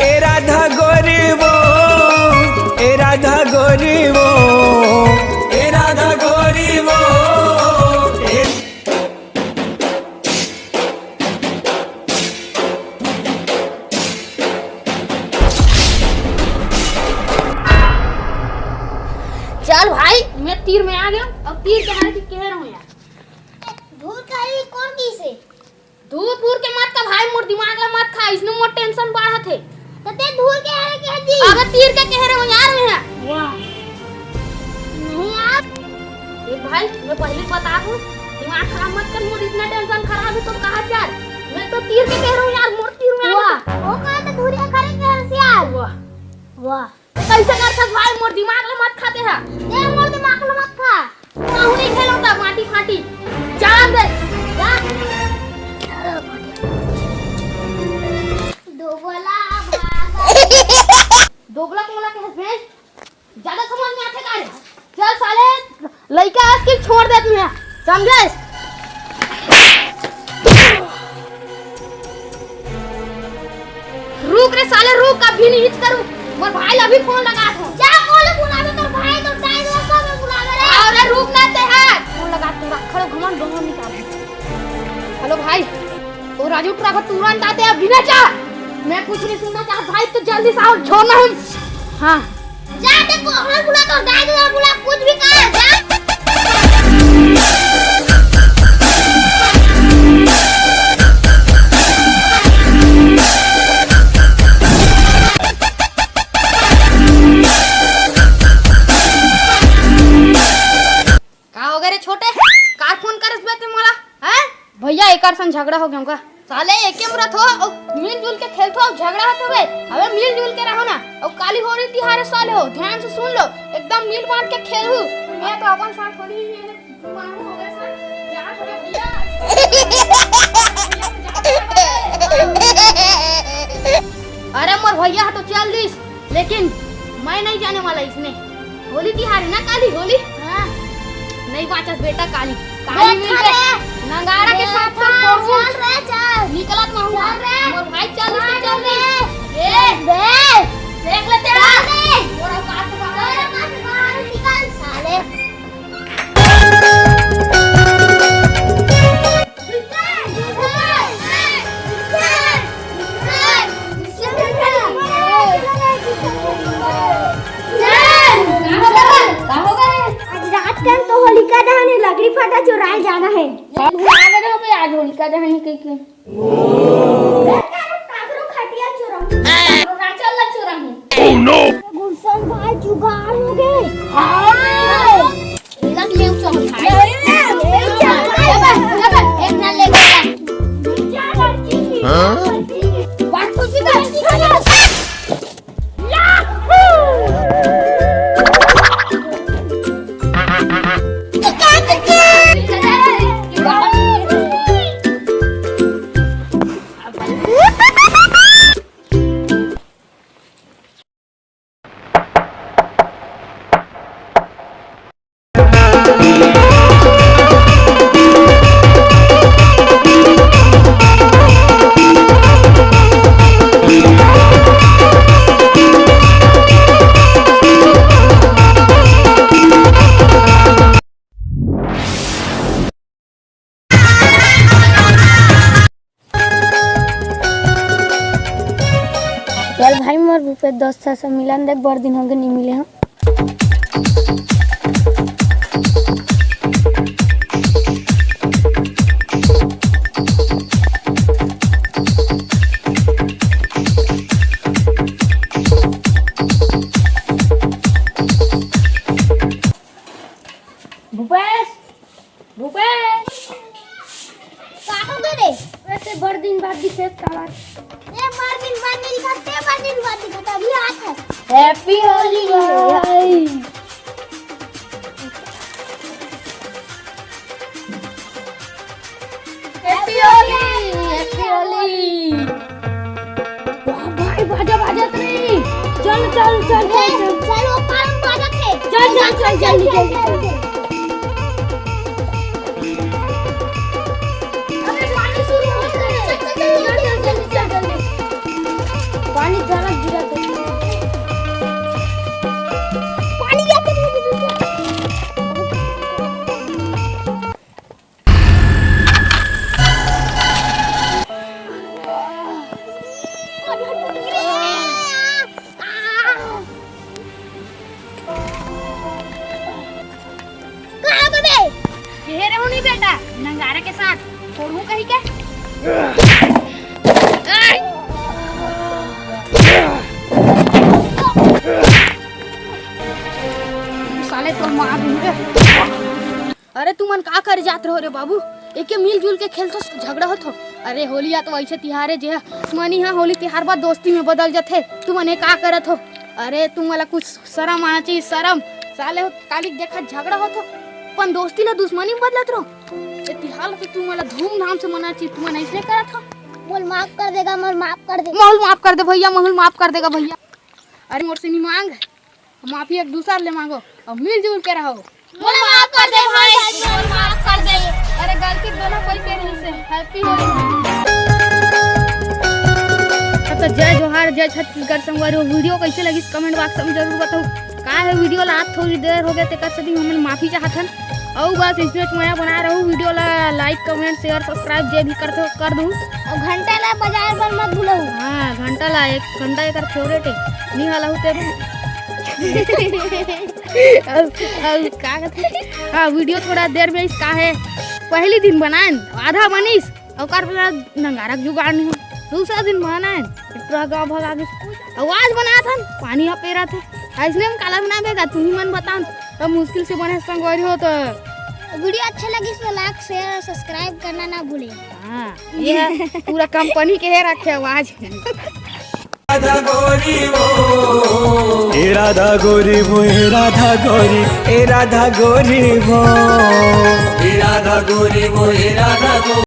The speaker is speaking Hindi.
ए राधा गोरी वो, ए राधा गोरी वो, ए राधा गोरी वो, चल भाई मैं तीर में आ गया। अब तीर के हाथ कह रहा हूँ यार। धूल खाई कौन की से धूल फूर के मत का भाई, मोर दिमाग ला मत खा, इसने मोर टेंशन बढ़ा थे। तो ते धूल के हारे कह दी। अबे तीर के कह रहा हूँ यार मैं। वाह नहीं आप एक भाई मैं पहले बता दूं, दिमाग खराब मत कर, मोर इतना टेंशन खराब है तो कहां जा। मैं तो तीर के कह रहा हूँ यार, मोर तीर में वाह वो कहा तो धूल के खारे कह से यार। वाह वाह कैसे कर सकत भाई, मोर दिमाग ला मत खाते है। ते मोर दिमाग ला मत खा। कहूं नहीं खेलूंगा माटी फाटी जान दे जा। दोगला भागा दोगला कोला के हस्बैंड ज्यादा समझ में आते का। चल साले लइका आज की छोड़ दे तुम्हें, समझे। रुक रे साले रुक, अभी नहीं हिच करूं। मोर भाई अभी फोन लगा दो। जा बोले बुलावे तो भाई तो टाइम को में बुलावे रे। अरे रुक ना ते है फोन लगा तू, खड़े घुमन दोनों निकाल। हेलो भाई ओ राजू ट्रक तुरंत आते हैं, अभी ना जा। मैं कुछ नहीं सुनना चाहता भाई, तो जल्दी से आओ, छोड़ना हम। हां जा ते को हम बुला तो डाइड बुला कुछ भी कर जा। छोटे कार फोन करस बे ते मोला हैं भैया, एकर संग झगड़ा हो गया का। साले एके मरत हो और मिलजुल के खेलतो, झगड़ा होत होवे। अबे मिलजुल के रहो ना। और काली होरी तिहारे साले हो, ध्यान से सुन लो, एकदम मिल बांट के खेलहु। मैं तो अपन साथ थोड़ी मानू हो गए सर जा थोड़ा भैया। अरे मोर भैया तो चल दिस, लेकिन मैं नहीं जाने वाला इसने। होली तिहारी ना काली होली। हां नहीं बाचस बेटा, काली काली मिल रहे नंगारा के साथ तो चल रे चल निकलत में हुआ मोर भाई। चल रे ए बे देख ले तेरा मोरा काट बाहर निकल साले। तो होलिका दहन लकड़ी फटा चुराए जाना है। आज होलिका दहन के खटिया चुरा चल चुरा हूं। ओह नो गुलशन भाई जुगाड़ हो गए। हां लग ले उस भाई एक ना ले गया क्या लड़की हां बात तो सीधा चल भाई मोर बुपे दोस्त से मिलन देख, बड़ दिन हो गए नहीं मिले हम। भूपेश भूपेश काटो दे रे। वैसे बड़ दिन बाद विशेष काला ये बड़ दिन बाद नहीं दिखाते, बड़ दिन बाद दिखाता अभी हाथ है। हैप्पी होली भाई। Happy Holi happy Holi. वाह भाई बाजा बाजा रे। चल चल चल चल चलो पान बाजा थे। चल चल चल जल्दी जल्दी। अबे पानी शुरू हो गया। चल चल जल्दी जल्दी चल जल्दी। पानी अचानक गिरा दे पानी आके घेरे हो नहीं बेटा नंगारा के साथ छोड़ू कहीं के साले तो मार दूंगे। अरे तू मन का कर जात रहो रे बाबू एके मिलजुल के खेल तो झगड़ा होत हो। अरे होली या तो ऐसे तिहारे जे मनी हा होली तिहार बाद दोस्ती में बदल जाते तू मने का करत हो। अरे तू मला कुछ शर्म आना चाहिए शर्म साले हो काली देखा झगड़ा होत हो पण दोस्ती ला दुश्मनी में बदलत रहो। ये तिहार तो तू मला धूमधाम से मना चाहिए तू मन ऐसे करत हो। मोल माफ कर देगा मोल माफ कर दे मोल माफ कर दे भैया मोल माफ कर देगा भैया। अरे मोर से नहीं मांग माफी एक दूसरा ले मांगो और मिलजुल के रहो। मोल माफ कर दे भाई मोल माफ कर दे। अरे गलती दोनों कोई के नहीं से हैप्पी होली। तो जय जोहार जय छत्तीसगढ़ संगवारी वीडियो कैसे लगी कमेंट बॉक्स में जरूर बताओ। का है वीडियो ला थोड़ी देर हो गए ते कर सदी हमन माफी चाहथन और बस इसमें मैं बना रहूं वीडियो ला लाइक कमेंट शेयर सब्सक्राइब जे भी करते कर दूं और घंटा ला बजाए बर मत भूलो। हां घंटा ला एक घंटा एक फेवरेट है नहीं हला होते अब का कहते हां वीडियो थोड़ा देर में इसका है पहली दिन बनाएं आधा बनिस और कर नंगारा जुगाड़ नहीं दूसरा दिन बनाएं इतना गाँव भगा के आवाज बनाया था पानी यहाँ पेरा थे इसलिए हम काला बना देगा तुम ही मन बताओ तब मुश्किल से बने संगवारी हो तो वीडियो अच्छा लगी तो लाइक शेयर सब्सक्राइब करना ना भूलिए। हाँ ये है पूरा कंपनी के है रखे आवाज राधा गोरी वो ए राधा गोरी वो ए राधा गोरी ए राधा गोरी वो ए राधा गोरी वो ए राधा